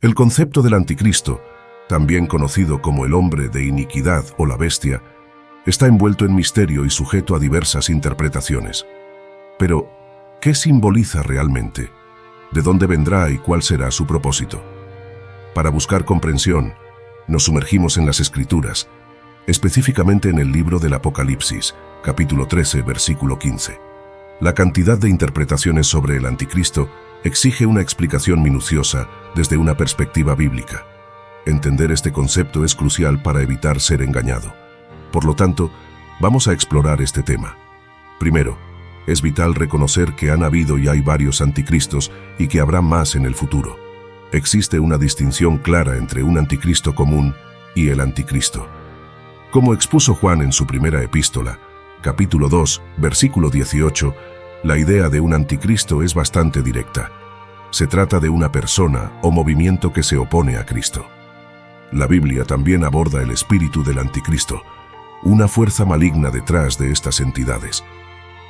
El concepto del anticristo, también conocido como el hombre de iniquidad o la bestia, está envuelto en misterio y sujeto a diversas interpretaciones. Pero, ¿qué simboliza realmente? ¿De dónde vendrá y cuál será su propósito? Para buscar comprensión, nos sumergimos en las Escrituras, específicamente en el libro del Apocalipsis, capítulo 13, versículo 15. La cantidad de interpretaciones sobre el anticristo exige una explicación minuciosa desde una perspectiva bíblica. Entender este concepto es crucial para evitar ser engañado. Por lo tanto, vamos a explorar este tema. Primero, es vital reconocer que han habido y hay varios anticristos y que habrá más en el futuro. Existe una distinción clara entre un anticristo común y el anticristo. Como expuso Juan en su primera epístola, capítulo 2, versículo 18, la idea de un anticristo es bastante directa. Se trata de una persona o movimiento que se opone a Cristo. La Biblia también aborda el espíritu del anticristo, una fuerza maligna detrás de estas entidades.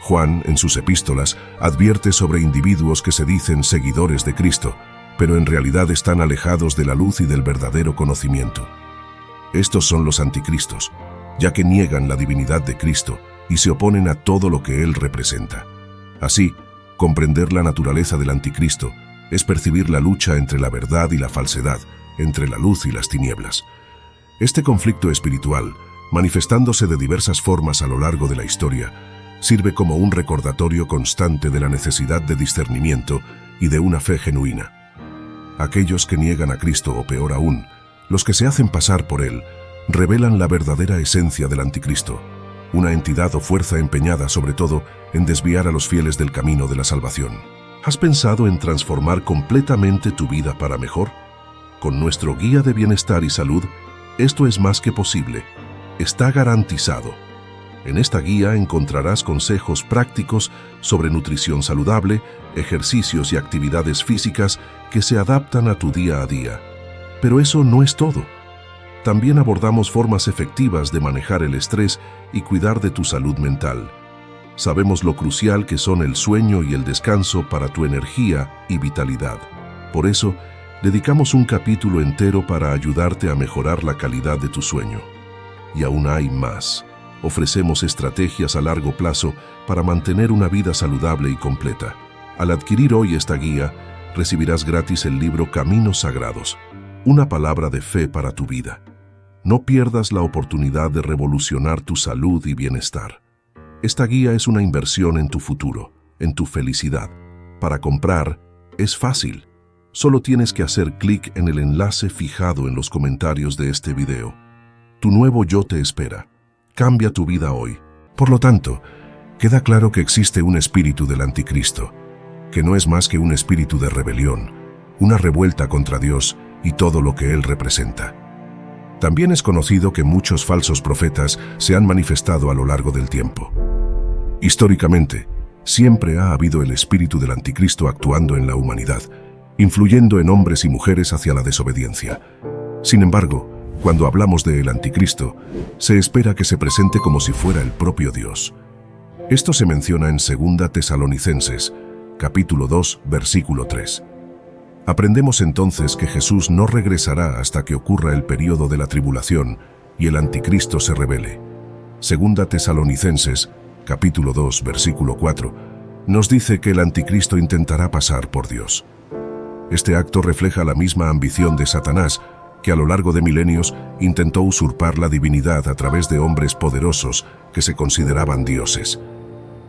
Juan, en sus epístolas, advierte sobre individuos que se dicen seguidores de Cristo, pero en realidad están alejados de la luz y del verdadero conocimiento. Estos son los anticristos, ya que niegan la divinidad de Cristo y se oponen a todo lo que Él representa. Así, comprender la naturaleza del anticristo es percibir la lucha entre la verdad y la falsedad, entre la luz y las tinieblas. Este conflicto espiritual, manifestándose de diversas formas a lo largo de la historia, sirve como un recordatorio constante de la necesidad de discernimiento y de una fe genuina. Aquellos que niegan a Cristo, o peor aún, los que se hacen pasar por Él, revelan la verdadera esencia del anticristo, una entidad o fuerza empeñada sobre todo en desviar a los fieles del camino de la salvación. ¿Has pensado en transformar completamente tu vida para mejor? Con nuestro guía de bienestar y salud, esto es más que posible. Está garantizado. En esta guía encontrarás consejos prácticos sobre nutrición saludable, ejercicios y actividades físicas que se adaptan a tu día a día. Pero eso no es todo. También abordamos formas efectivas de manejar el estrés y cuidar de tu salud mental. Sabemos lo crucial que son el sueño y el descanso para tu energía y vitalidad. Por eso, dedicamos un capítulo entero para ayudarte a mejorar la calidad de tu sueño. Y aún hay más. Ofrecemos estrategias a largo plazo para mantener una vida saludable y completa. Al adquirir hoy esta guía, recibirás gratis el libro Caminos Sagrados, una palabra de fe para tu vida. No pierdas la oportunidad de revolucionar tu salud y bienestar. Esta guía es una inversión en tu futuro, en tu felicidad. Para comprar, es fácil. Solo tienes que hacer clic en el enlace fijado en los comentarios de este video. Tu nuevo yo te espera. Cambia tu vida hoy. Por lo tanto, queda claro que existe un espíritu del anticristo, que no es más que un espíritu de rebelión, una revuelta contra Dios y todo lo que Él representa. También es conocido que muchos falsos profetas se han manifestado a lo largo del tiempo. Históricamente, siempre ha habido el espíritu del anticristo actuando en la humanidad, influyendo en hombres y mujeres hacia la desobediencia. Sin embargo, cuando hablamos del anticristo, se espera que se presente como si fuera el propio Dios. Esto se menciona en 2 Tesalonicenses, capítulo 2, versículo 3. Aprendemos entonces que Jesús no regresará hasta que ocurra el período de la tribulación y el anticristo se revele. 2 Tesalonicenses, capítulo 2, versículo 4, nos dice que el anticristo intentará pasar por Dios. Este acto refleja la misma ambición de Satanás, que a lo largo de milenios intentó usurpar la divinidad a través de hombres poderosos que se consideraban dioses.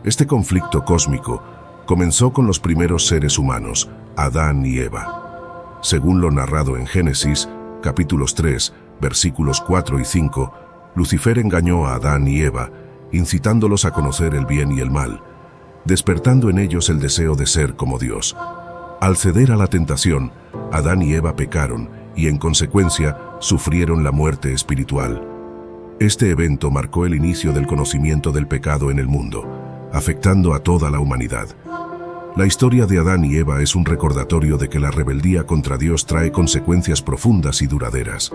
Este conflicto cósmico comenzó con los primeros seres humanos, Adán y Eva. Según lo narrado en Génesis, capítulos 3, versículos 4 y 5, Lucifer engañó a Adán y Eva, incitándolos a conocer el bien y el mal, despertando en ellos el deseo de ser como Dios. Al ceder a la tentación, Adán y Eva pecaron y en consecuencia sufrieron la muerte espiritual. Este evento marcó el inicio del conocimiento del pecado en el mundo, afectando a toda la humanidad. La historia de Adán y Eva es un recordatorio de que la rebeldía contra Dios trae consecuencias profundas y duraderas.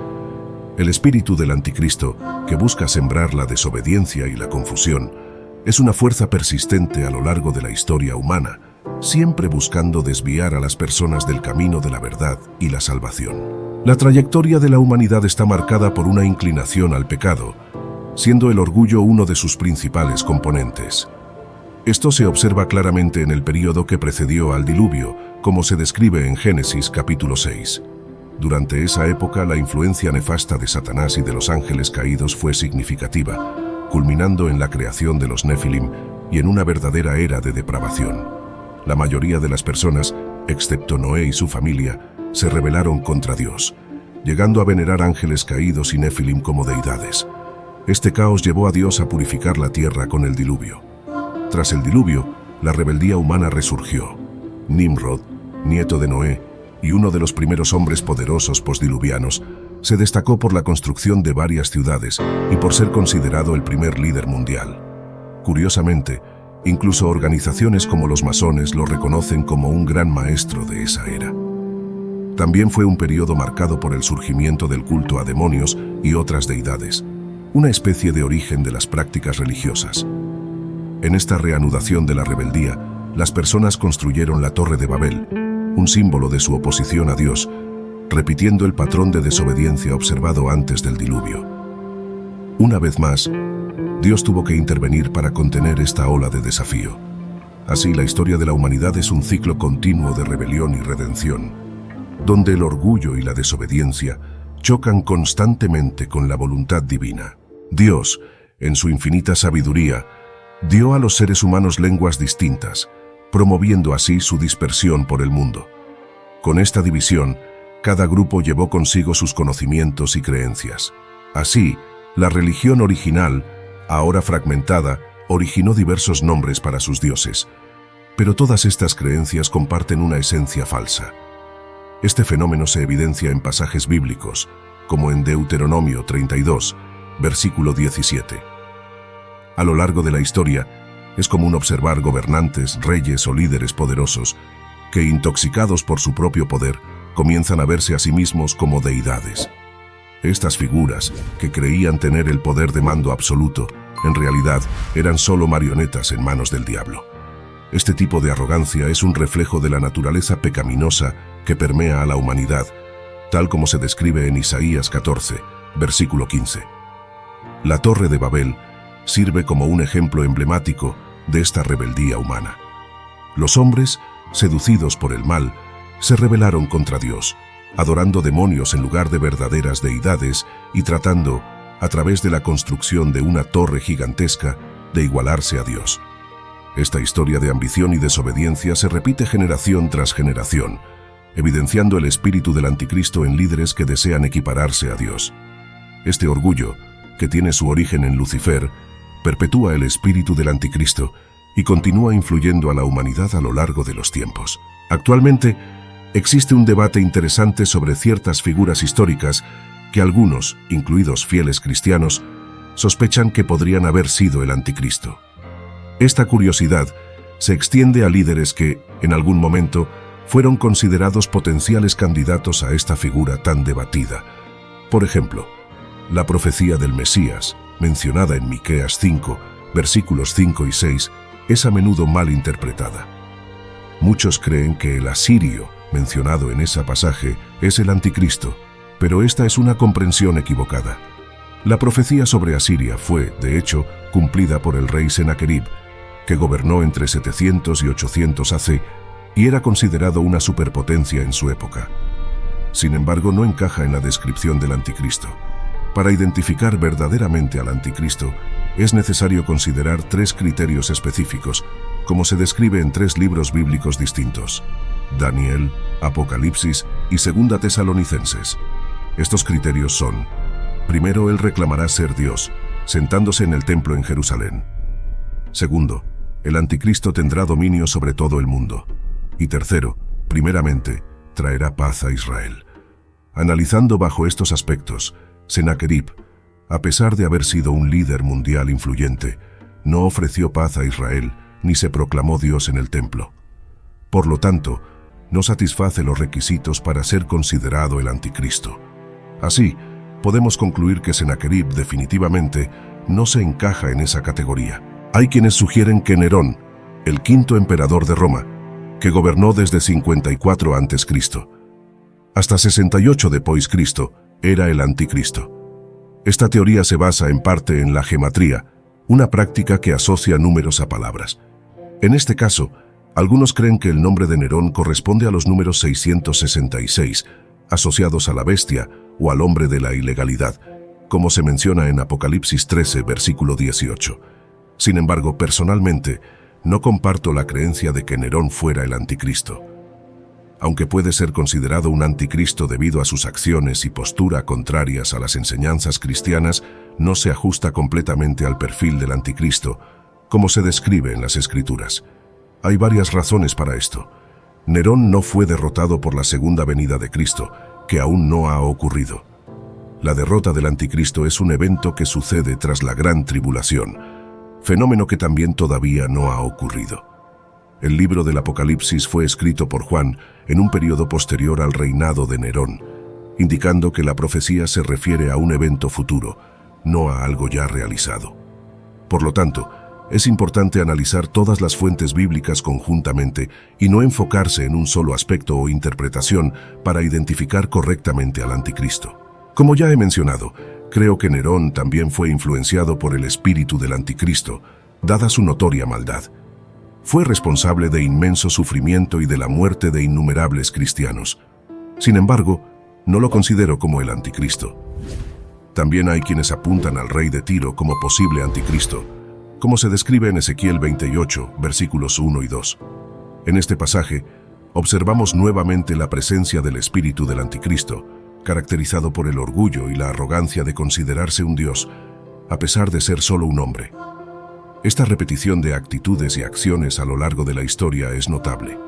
El espíritu del anticristo, que busca sembrar la desobediencia y la confusión, es una fuerza persistente a lo largo de la historia humana, siempre buscando desviar a las personas del camino de la verdad y la salvación. La trayectoria de la humanidad está marcada por una inclinación al pecado, siendo el orgullo uno de sus principales componentes. Esto se observa claramente en el período que precedió al diluvio, como se describe en Génesis capítulo 6. Durante esa época, la influencia nefasta de Satanás y de los ángeles caídos fue significativa, culminando en la creación de los Nefilim y en una verdadera era de depravación. La mayoría de las personas, excepto Noé y su familia, se rebelaron contra Dios, llegando a venerar ángeles caídos y Nefilim como deidades. Este caos llevó a Dios a purificar la tierra con el diluvio. Tras el diluvio, la rebeldía humana resurgió. Nimrod, nieto de Noé, y uno de los primeros hombres poderosos postdiluvianos, se destacó por la construcción de varias ciudades y por ser considerado el primer líder mundial. Curiosamente, incluso organizaciones como los masones lo reconocen como un gran maestro de esa era. También fue un periodo marcado por el surgimiento del culto a demonios y otras deidades, una especie de origen de las prácticas religiosas. En esta reanudación de la rebeldía, las personas construyeron la Torre de Babel, un símbolo de su oposición a Dios, repitiendo el patrón de desobediencia observado antes del diluvio. Una vez más, Dios tuvo que intervenir para contener esta ola de desafío. Así, la historia de la humanidad es un ciclo continuo de rebelión y redención, donde el orgullo y la desobediencia chocan constantemente con la voluntad divina. Dios, en su infinita sabiduría, dio a los seres humanos lenguas distintas, promoviendo así su dispersión por el mundo. Con esta división, cada grupo llevó consigo sus conocimientos y creencias. Así, la religión original, ahora fragmentada, originó diversos nombres para sus dioses. Pero todas estas creencias comparten una esencia falsa. Este fenómeno se evidencia en pasajes bíblicos, como en Deuteronomio 32, versículo 17. A lo largo de la historia, es común observar gobernantes, reyes o líderes poderosos que, intoxicados por su propio poder, comienzan a verse a sí mismos como deidades. Estas figuras, que creían tener el poder de mando absoluto, en realidad eran solo marionetas en manos del diablo. Este tipo de arrogancia es un reflejo de la naturaleza pecaminosa que permea a la humanidad, tal como se describe en Isaías 14, versículo 15. La Torre de Babel sirve como un ejemplo emblemático de esta rebeldía humana. Los hombres, seducidos por el mal, se rebelaron contra Dios, adorando demonios en lugar de verdaderas deidades y tratando, a través de la construcción de una torre gigantesca, de igualarse a Dios. Esta historia de ambición y desobediencia se repite generación tras generación, evidenciando el espíritu del anticristo en líderes que desean equipararse a Dios. Este orgullo, que tiene su origen en Lucifer, perpetúa el espíritu del anticristo y continúa influyendo a la humanidad a lo largo de los tiempos. Actualmente, existe un debate interesante sobre ciertas figuras históricas que algunos, incluidos fieles cristianos, sospechan que podrían haber sido el anticristo. Esta curiosidad se extiende a líderes que, en algún momento, fueron considerados potenciales candidatos a esta figura tan debatida. Por ejemplo, la profecía del Mesías, mencionada en Miqueas 5, versículos 5 y 6, es a menudo mal interpretada. Muchos creen que el asirio, mencionado en ese pasaje, es el anticristo, pero esta es una comprensión equivocada. La profecía sobre Asiria fue, de hecho, cumplida por el rey Senaquerib, que gobernó entre 700 y 800 AC y era considerado una superpotencia en su época. Sin embargo, no encaja en la descripción del anticristo. Para identificar verdaderamente al anticristo, es necesario considerar 3 criterios específicos, como se describe en 3 libros bíblicos distintos: Daniel, Apocalipsis y 2 Tesalonicenses. Estos criterios son: primero, él reclamará ser Dios, sentándose en el templo en Jerusalén. Segundo, el anticristo tendrá dominio sobre todo el mundo. Y tercero, primeramente, traerá paz a Israel. Analizando bajo estos aspectos, Senaquerib, a pesar de haber sido un líder mundial influyente, no ofreció paz a Israel ni se proclamó Dios en el templo. Por lo tanto, no satisface los requisitos para ser considerado el anticristo. Así, podemos concluir que Senaquerib definitivamente no se encaja en esa categoría. Hay quienes sugieren que Nerón, el 5º emperador de Roma, que gobernó desde 54 a.C. hasta 68 después de Cristo, era el anticristo. Esta teoría se basa en parte en la gematría, una práctica que asocia números a palabras. En este caso, algunos creen que el nombre de Nerón corresponde a los números 666, asociados a la bestia o al hombre de la ilegalidad, como se menciona en Apocalipsis 13, versículo 18. Sin embargo, personalmente, no comparto la creencia de que Nerón fuera el anticristo. Aunque puede ser considerado un anticristo debido a sus acciones y postura contrarias a las enseñanzas cristianas, no se ajusta completamente al perfil del anticristo, como se describe en las Escrituras. Hay varias razones para esto. Nerón no fue derrotado por la segunda venida de Cristo, que aún no ha ocurrido. La derrota del anticristo es un evento que sucede tras la gran tribulación, fenómeno que también todavía no ha ocurrido. El libro del Apocalipsis fue escrito por Juan en un periodo posterior al reinado de Nerón, indicando que la profecía se refiere a un evento futuro, no a algo ya realizado. Por lo tanto, es importante analizar todas las fuentes bíblicas conjuntamente y no enfocarse en un solo aspecto o interpretación para identificar correctamente al anticristo. Como ya he mencionado, creo que Nerón también fue influenciado por el espíritu del anticristo, dada su notoria maldad. Fue responsable de inmenso sufrimiento y de la muerte de innumerables cristianos. Sin embargo, no lo considero como el anticristo. También hay quienes apuntan al rey de Tiro como posible anticristo, como se describe en Ezequiel 28, versículos 1 y 2. En este pasaje, observamos nuevamente la presencia del espíritu del anticristo, caracterizado por el orgullo y la arrogancia de considerarse un dios, a pesar de ser solo un hombre. Esta repetición de actitudes y acciones a lo largo de la historia es notable.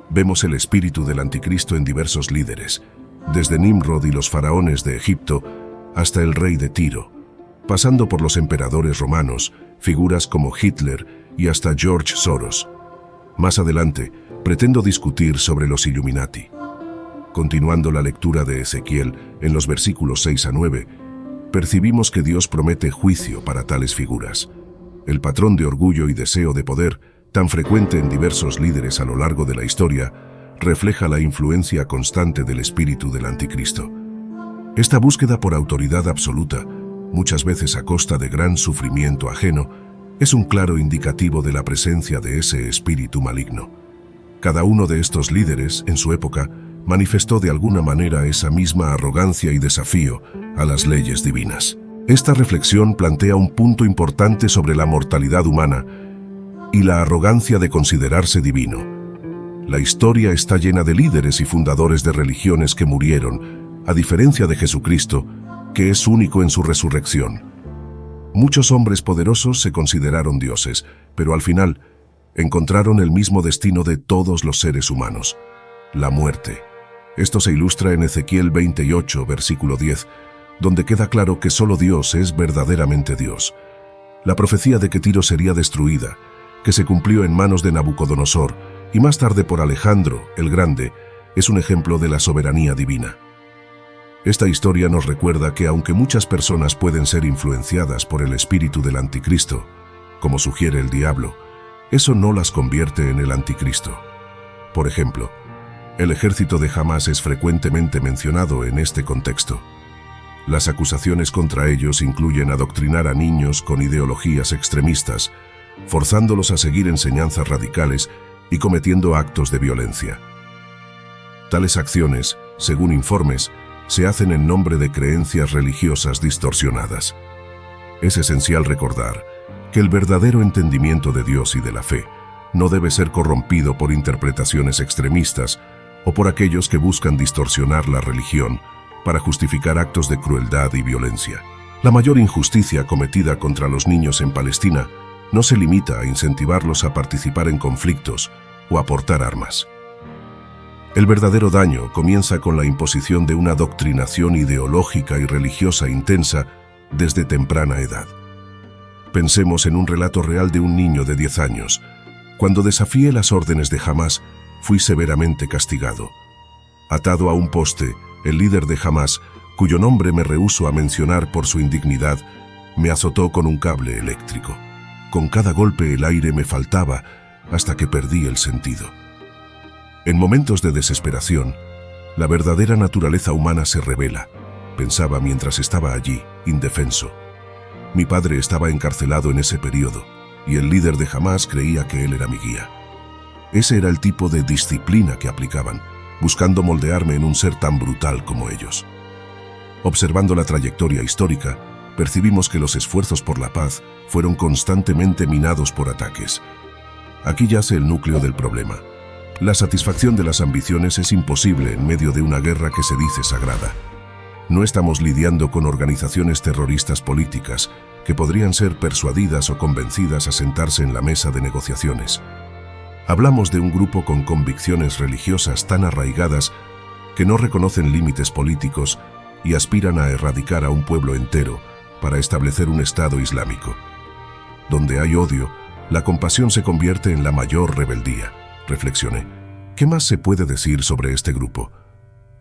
Vemos el espíritu del anticristo en diversos líderes, desde Nimrod y los faraones de Egipto hasta el rey de Tiro, pasando por los emperadores romanos, figuras como Hitler y hasta George Soros. Más adelante, pretendo discutir sobre los Illuminati. Continuando la lectura de Ezequiel en los versículos 6 a 9, percibimos que Dios promete juicio para tales figuras. El patrón de orgullo y deseo de poder, tan frecuente en diversos líderes a lo largo de la historia, refleja la influencia constante del espíritu del anticristo. Esta búsqueda por autoridad absoluta, muchas veces a costa de gran sufrimiento ajeno, es un claro indicativo de la presencia de ese espíritu maligno. Cada uno de estos líderes, en su época, manifestó de alguna manera esa misma arrogancia y desafío a las leyes divinas. Esta reflexión plantea un punto importante sobre la mortalidad humana y la arrogancia de considerarse divino. La historia está llena de líderes y fundadores de religiones que murieron, a diferencia de Jesucristo, que es único en su resurrección. Muchos hombres poderosos se consideraron dioses, pero al final encontraron el mismo destino de todos los seres humanos: la muerte. Esto se ilustra en Ezequiel 28, versículo 10, donde queda claro que solo Dios es verdaderamente Dios. La profecía de que Tiro sería destruida, que se cumplió en manos de Nabucodonosor y más tarde por Alejandro el Grande, es un ejemplo de la soberanía divina. Esta historia nos recuerda que aunque muchas personas pueden ser influenciadas por el espíritu del anticristo, como sugiere el diablo, eso no las convierte en el anticristo. Por ejemplo, el ejército de Hamás es frecuentemente mencionado en este contexto. Las acusaciones contra ellos incluyen adoctrinar a niños con ideologías extremistas, forzándolos a seguir enseñanzas radicales y cometiendo actos de violencia. Tales acciones, según informes, se hacen en nombre de creencias religiosas distorsionadas. Es esencial recordar que el verdadero entendimiento de Dios y de la fe no debe ser corrompido por interpretaciones extremistas o por aquellos que buscan distorsionar la religión para justificar actos de crueldad y violencia. La mayor injusticia cometida contra los niños en Palestina no se limita a incentivarlos a participar en conflictos o a portar armas. El verdadero daño comienza con la imposición de una doctrinación ideológica y religiosa intensa desde temprana edad. Pensemos en un relato real de un niño de 10 años. Cuando desafié las órdenes de Hamás, fui severamente castigado. Atado a un poste, el líder de Hamás, cuyo nombre me rehúso a mencionar por su indignidad, me azotó con un cable eléctrico. Con cada golpe el aire me faltaba hasta que perdí el sentido. En momentos de desesperación, la verdadera naturaleza humana se revela, pensaba mientras estaba allí, indefenso. Mi padre estaba encarcelado en ese periodo, y el líder de Hamás creía que él era mi guía. Ese era el tipo de disciplina que aplicaban, buscando moldearme en un ser tan brutal como ellos. Observando la trayectoria histórica, percibimos que los esfuerzos por la paz fueron constantemente minados por ataques. Aquí yace el núcleo del problema. La satisfacción de las ambiciones es imposible en medio de una guerra que se dice sagrada. No estamos lidiando con organizaciones terroristas políticas que podrían ser persuadidas o convencidas a sentarse en la mesa de negociaciones. Hablamos de un grupo con convicciones religiosas tan arraigadas que no reconocen límites políticos y aspiran a erradicar a un pueblo entero para establecer un Estado islámico. Donde hay odio, la compasión se convierte en la mayor rebeldía. Reflexioné. ¿Qué más se puede decir sobre este grupo?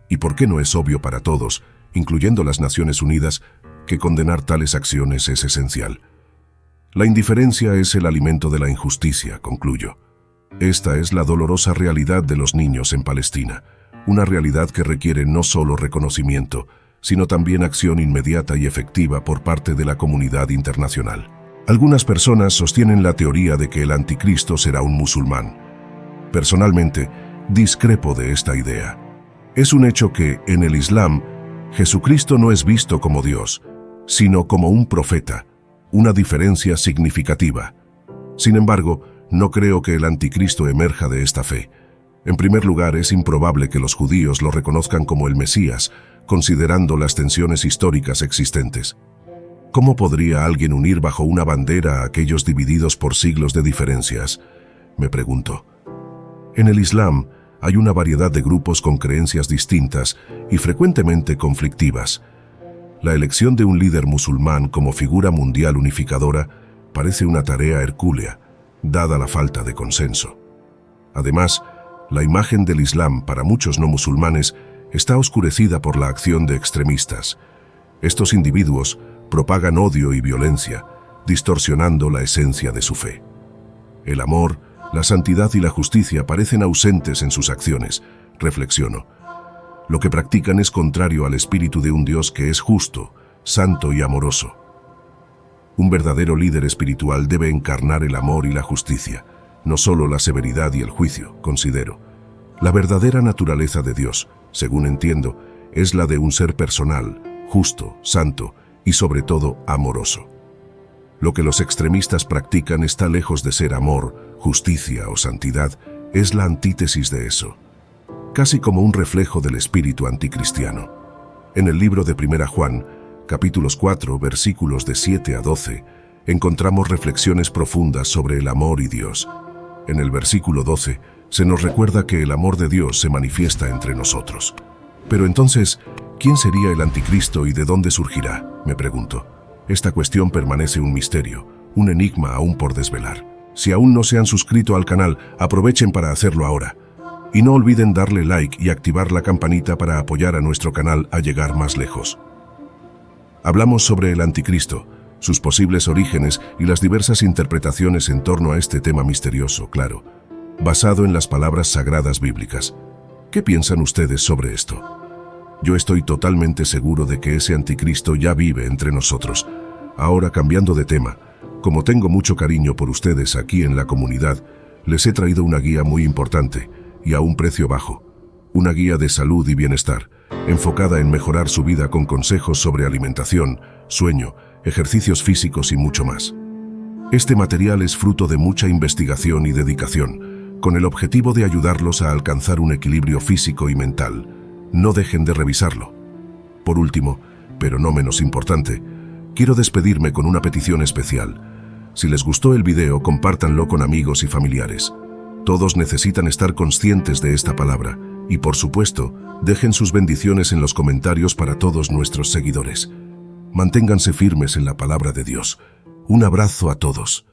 ¿Y por qué no es obvio para todos, incluyendo las Naciones Unidas, que condenar tales acciones es esencial? La indiferencia es el alimento de la injusticia, concluyo. Esta es la dolorosa realidad de los niños en Palestina, una realidad que requiere no solo reconocimiento, sino también acción inmediata y efectiva por parte de la comunidad internacional. Algunas personas sostienen la teoría de que el anticristo será un musulmán. Personalmente, discrepo de esta idea. Es un hecho que, en el Islam, Jesucristo no es visto como Dios, sino como un profeta, una diferencia significativa. Sin embargo, no creo que el anticristo emerja de esta fe. En primer lugar, es improbable que los judíos lo reconozcan como el Mesías, considerando las tensiones históricas existentes. ¿Cómo podría alguien unir bajo una bandera a aquellos divididos por siglos de diferencias? Me pregunto. En el Islam hay una variedad de grupos con creencias distintas y frecuentemente conflictivas. La elección de un líder musulmán como figura mundial unificadora parece una tarea hercúlea, dada la falta de consenso. Además, la imagen del Islam para muchos no musulmanes está oscurecida por la acción de extremistas. Estos individuos propagan odio y violencia, distorsionando la esencia de su fe. El amor, la santidad y la justicia parecen ausentes en sus acciones, reflexiono. Lo que practican es contrario al espíritu de un Dios que es justo, santo y amoroso. Un verdadero líder espiritual debe encarnar el amor y la justicia, no solo la severidad y el juicio, considero. La verdadera naturaleza de Dios, según entiendo, es la de un ser personal, justo, santo y sobre todo amoroso. Lo que los extremistas practican está lejos de ser amor, justicia o santidad, es la antítesis de eso, casi como un reflejo del espíritu anticristiano. En el libro de 1 Juan, capítulos 4, versículos de 7 a 12, encontramos reflexiones profundas sobre el amor y Dios. En el versículo 12, se nos recuerda que el amor de Dios se manifiesta entre nosotros. Pero entonces, ¿quién sería el anticristo y de dónde surgirá? Me pregunto. Esta cuestión permanece un misterio, un enigma aún por desvelar. Si aún no se han suscrito al canal, aprovechen para hacerlo ahora. Y no olviden darle like y activar la campanita para apoyar a nuestro canal a llegar más lejos. Hablamos sobre el anticristo, sus posibles orígenes y las diversas interpretaciones en torno a este tema misterioso, claro, basado en las palabras sagradas bíblicas. ¿Qué piensan ustedes sobre esto? Yo estoy totalmente seguro de que ese anticristo ya vive entre nosotros. Ahora, cambiando de tema, como tengo mucho cariño por ustedes aquí en la comunidad, les he traído una guía muy importante y a un precio bajo. Una guía de salud y bienestar, enfocada en mejorar su vida con consejos sobre alimentación, sueño, ejercicios físicos y mucho más. Este material es fruto de mucha investigación y dedicación, con el objetivo de ayudarlos a alcanzar un equilibrio físico y mental. No dejen de revisarlo. Por último, pero no menos importante, quiero despedirme con una petición especial. Si les gustó el video, compártanlo con amigos y familiares. Todos necesitan estar conscientes de esta palabra y, por supuesto, dejen sus bendiciones en los comentarios para todos nuestros seguidores. Manténganse firmes en la palabra de Dios. Un abrazo a todos.